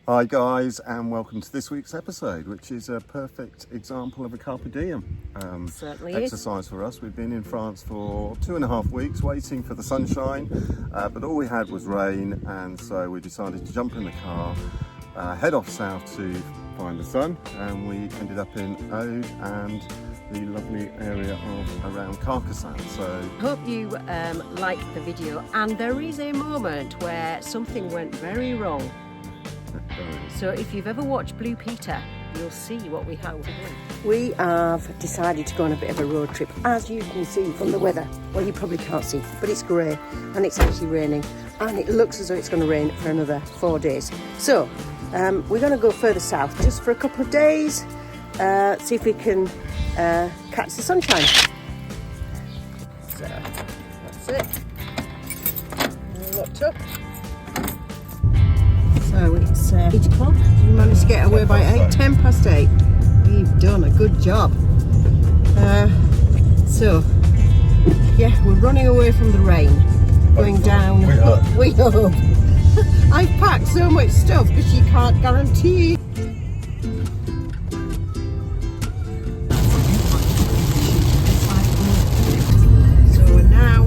Hi guys, and welcome to this week's episode, which is a perfect example of a Carpediem exercise for us. We've been in France for 2.5 weeks waiting for the sunshine, but all we had was rain, and so we decided to jump in the car, head off south to find the sun, and we ended up in Aude and the lovely area of around Carcassonne. So hope you liked the video, and there is a moment where something went very wrong. So if you've ever watched Blue Peter, you'll see what we have. We have decided to go on a bit of a road trip, as you can see from the weather. Well, you probably can't see, but it's grey and it's actually raining, and it looks as though it's going to rain for another 4 days. So we're going to go further south just for a couple of days, see if we can catch the sunshine. So that's it. Locked up. So it's 8 o'clock. We managed to get away by 10 past 8. We've done a good job. So yeah, we're running away from the rain, going down. We hope. I've packed so much stuff because you can't guarantee. So we're now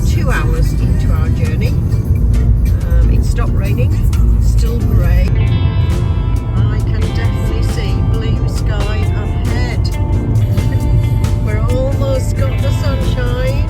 2 hours into our journey. It stopped raining. Still grey. I can definitely see blue sky ahead. We're almost got the sunshine.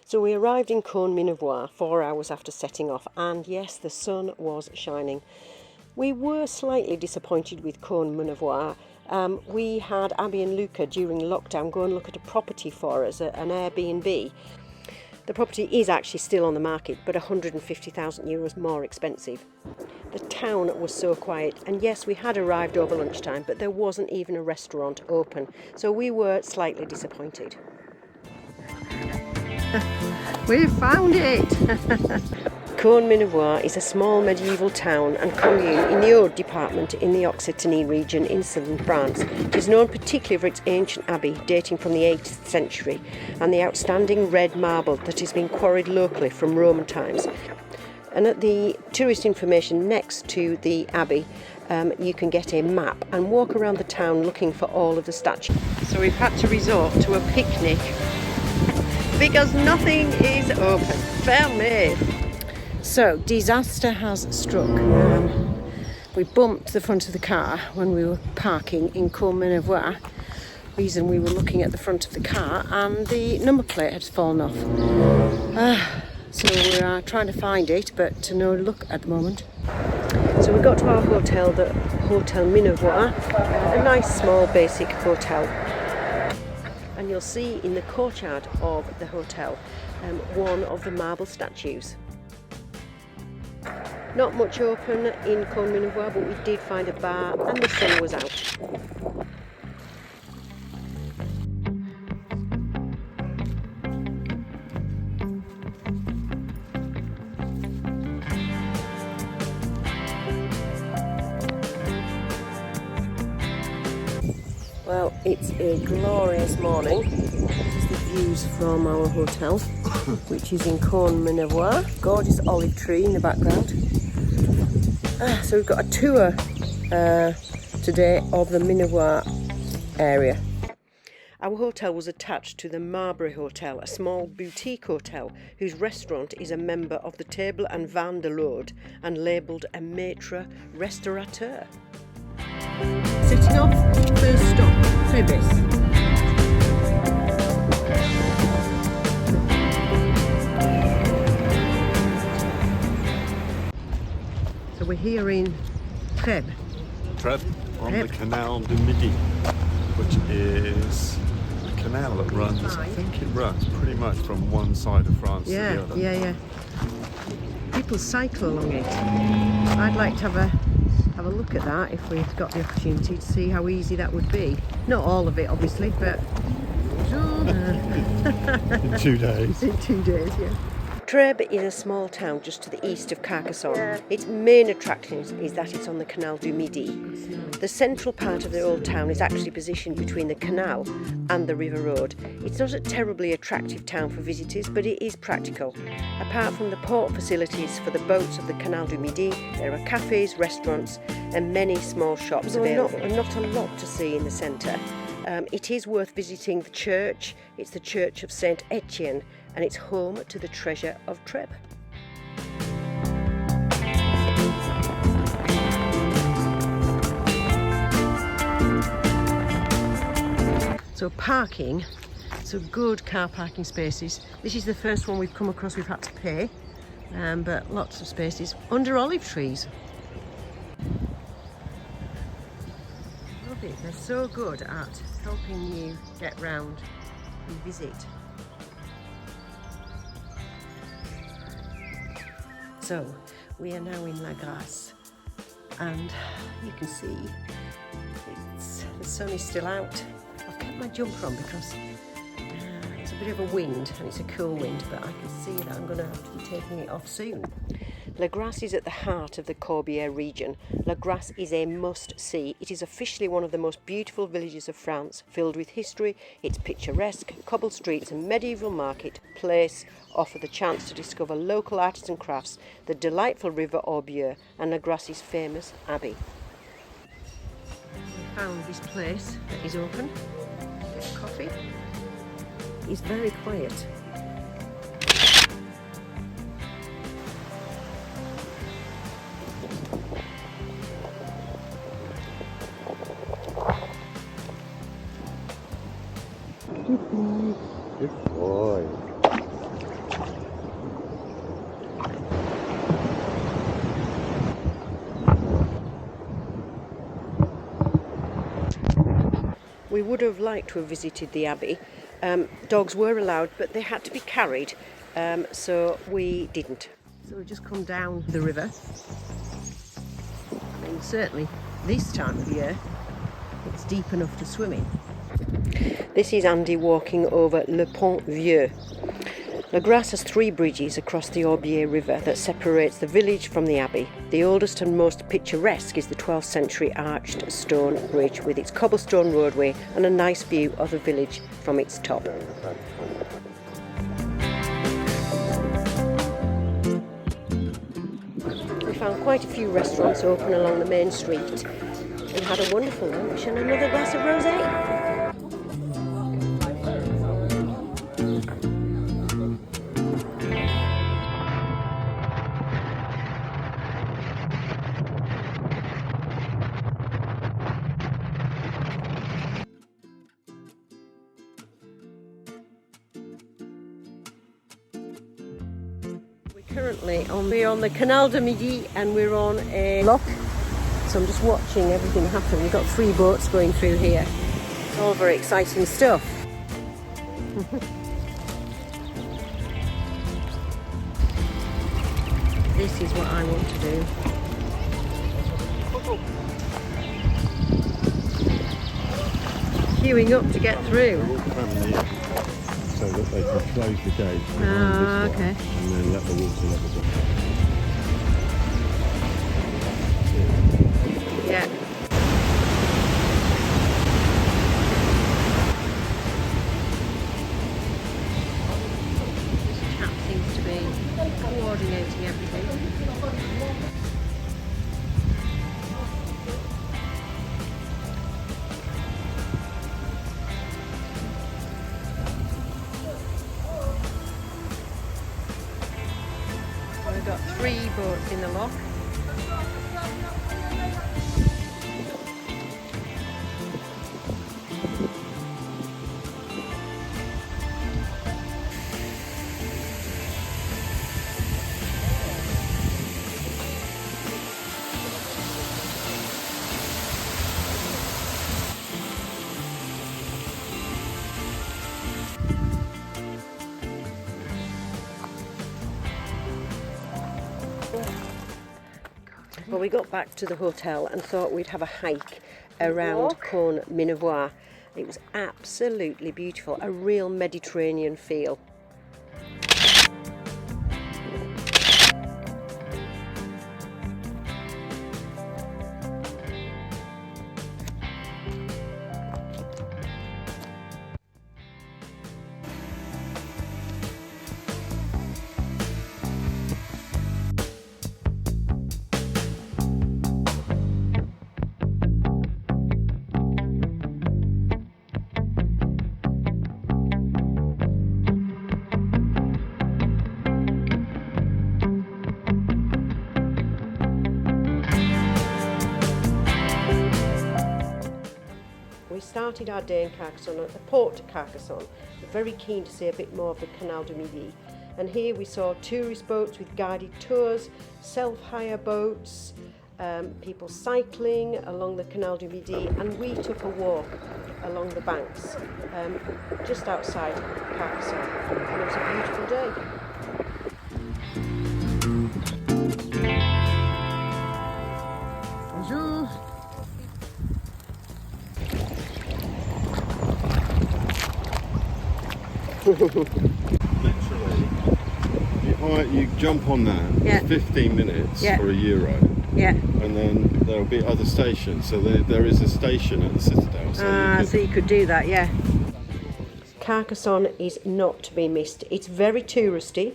So we arrived in Caunes, Minervois 4 hours after setting off, and yes, the sun was shining. We were slightly disappointed with Caunes, Minervois. We had Abby and Luca during lockdown go and look at a property for us, an Airbnb. The property is actually still on the market, but 150,000 euros more expensive. The town was so quiet, and yes, we had arrived over lunchtime, but there wasn't even a restaurant open, so we were slightly disappointed. We found it! Caunes Minervois is a small medieval town and commune in the Aude department in the Occitanie region in southern France. It is known particularly for its ancient abbey dating from the 8th century and the outstanding red marble that has been quarried locally from Roman times. And at the tourist information next to the abbey, you can get a map and walk around the town looking for all of the statues. So we've had to resort to a picnic because nothing is open. Fermé. So disaster has struck. We bumped the front of the car when we were parking in Caunes Minervois. Reason we were looking at the front of the car, and the number plate had fallen off. So we are trying to find it, but to no luck at the moment. So we got to our hotel, the Hotel Minervois, a nice small basic hotel. And you'll see in the courtyard of the hotel one of the marble statues. Not much open in Caunes Minervois, but we did find a bar and the sun was out. Well, it's a glorious morning. This is the views from our hotel, which is in Caunes Minervois. Gorgeous olive tree in the background. So we've got a tour today of the Minervois area. Our hotel was attached to the Marbury Hotel, a small boutique hotel whose restaurant is a member of the Table and Vin de l'Aude and labelled a Maître Restaurateur. Setting off, first stop, Trebis. So we're here in Trèbes. on the Canal de Midi, which is a canal that runs, I think it runs pretty much from one side of France to the other. Yeah. People cycle along it. I'd like to have a look at that if we've got the opportunity to see how easy that would be. Not all of it, obviously, but bonjour. In 2 days. In 2 days, yeah. Trèbes is a small town just to the east of Carcassonne. Its main attraction is that it's on the Canal du Midi. The central part of the old town is actually positioned between the canal and the river road. It's not a terribly attractive town for visitors, but it is practical. Apart from the port facilities for the boats of the Canal du Midi, there are cafes, restaurants and many small shops available. Not a lot to see in the centre. It is worth visiting the church. It's the Church of St Etienne, and it's home to the treasure of Trèbes. So parking, so good car parking spaces. This is the first one we've come across we've had to pay, but lots of spaces under olive trees. Love it, they're so good at helping you get round and visit. So we are now in La Grasse, and you can see the sun is still out. I've kept my jumper on because it's a bit of a wind and it's a cool wind, but I can see that I'm going to have to be taking it off soon. La Grasse is at the heart of the Corbières region. La Grasse is a must-see. It is officially one of the most beautiful villages of France, filled with history. Its picturesque cobble streets and medieval marketplace offer the chance to discover local arts and crafts, the delightful river Corbières and La Grasse's famous abbey. We found this place that is open. Get coffee. It's very quiet. Good boy. We would have liked to have visited the abbey. Dogs were allowed, but they had to be carried, so we didn't. So we've just come down the river. I mean, certainly this time of year, it's deep enough to swim in. This is Andy walking over Le Pont Vieux. La Grasse has 3 bridges across the Corbières River that separates the village from the abbey. The oldest and most picturesque is the 12th century arched stone bridge with its cobblestone roadway and a nice view of the village from its top. We found quite a few restaurants open along the main street and had a wonderful lunch and another glass of rosé. Currently we're on the Canal du Midi and we're on a lock, so I'm just watching everything happen. We've got 3 boats going through here. It's all very exciting stuff. This is what I want to do. Queuing up to get through. So that they can close the gate behind this one, okay. and then let the water level go. Yeah. This chap seems to be coordinating everything. We've got 3 boats in the lock. Well, we got back to the hotel and thought we'd have a hike around Caunes Minervois. It was absolutely beautiful, a real Mediterranean feel. We started our day in Carcassonne at the port of Carcassonne. We're very keen to see a bit more of the Canal du Midi. And here we saw tourist boats with guided tours, self-hire boats, people cycling along the Canal du Midi, and we took a walk along the banks just outside Carcassonne, and it was a beautiful day. Bonjour. Literally, you jump on that, Yeah. 15 minutes Yeah. for €1, Yeah. and then there'll be other stations. So there is a station at the Citadel. So you could do that, yeah. Carcassonne is not to be missed. It's very touristy,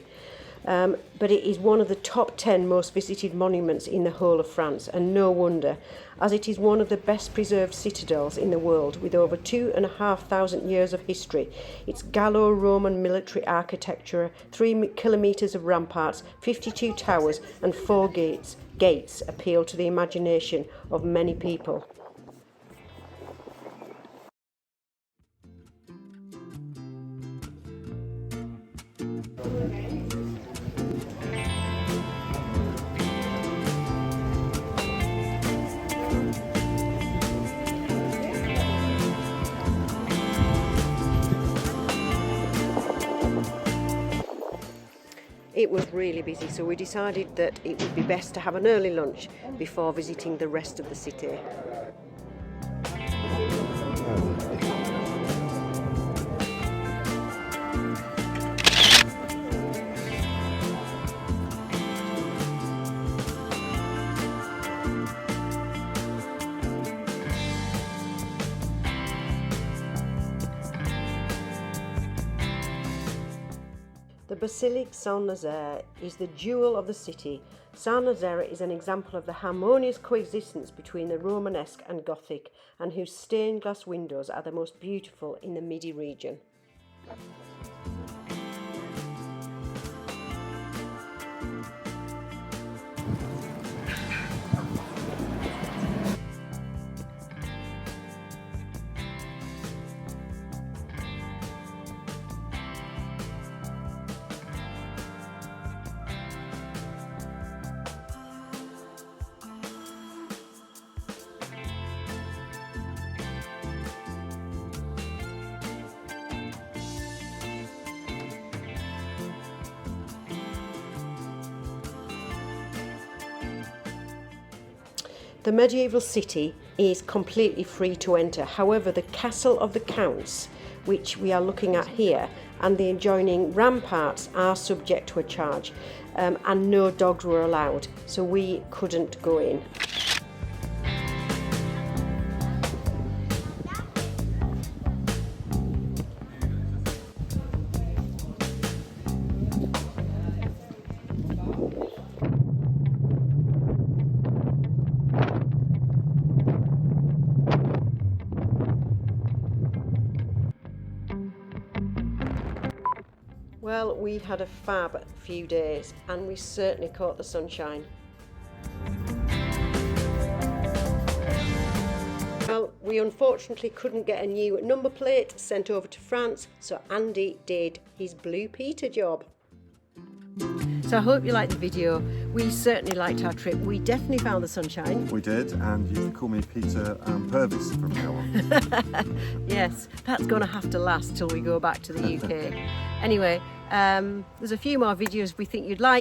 but it is one of the top 10 most visited monuments in the whole of France, and no wonder, as it is one of the best preserved citadels in the world with over 2,500 years of history. Its Gallo-Roman military architecture, 3 kilometres of ramparts, 52 towers and 4 gates appeal to the imagination of many people. It was really busy, so we decided that it would be best to have an early lunch before visiting the rest of the city. The Basilique Saint-Nazaire is the jewel of the city. Saint-Nazaire is an example of the harmonious coexistence between the Romanesque and Gothic, and whose stained glass windows are the most beautiful in the Midi region. The medieval city is completely free to enter. However, the castle of the Caunes, which we are looking at here, and the adjoining ramparts are subject to a charge, and no dogs were allowed, so we couldn't go in. Well, we've had a fab few days and we certainly caught the sunshine. Well, we unfortunately couldn't get a new number plate sent over to France, so Andy did his Blue Peter job. So I hope you liked the video. We certainly liked our trip. We definitely found the sunshine. We did, and you can call me Peter Purvis from now on. Yes, that's going to have to last till we go back to the UK. Anyway, there's a few more videos we think you'd like.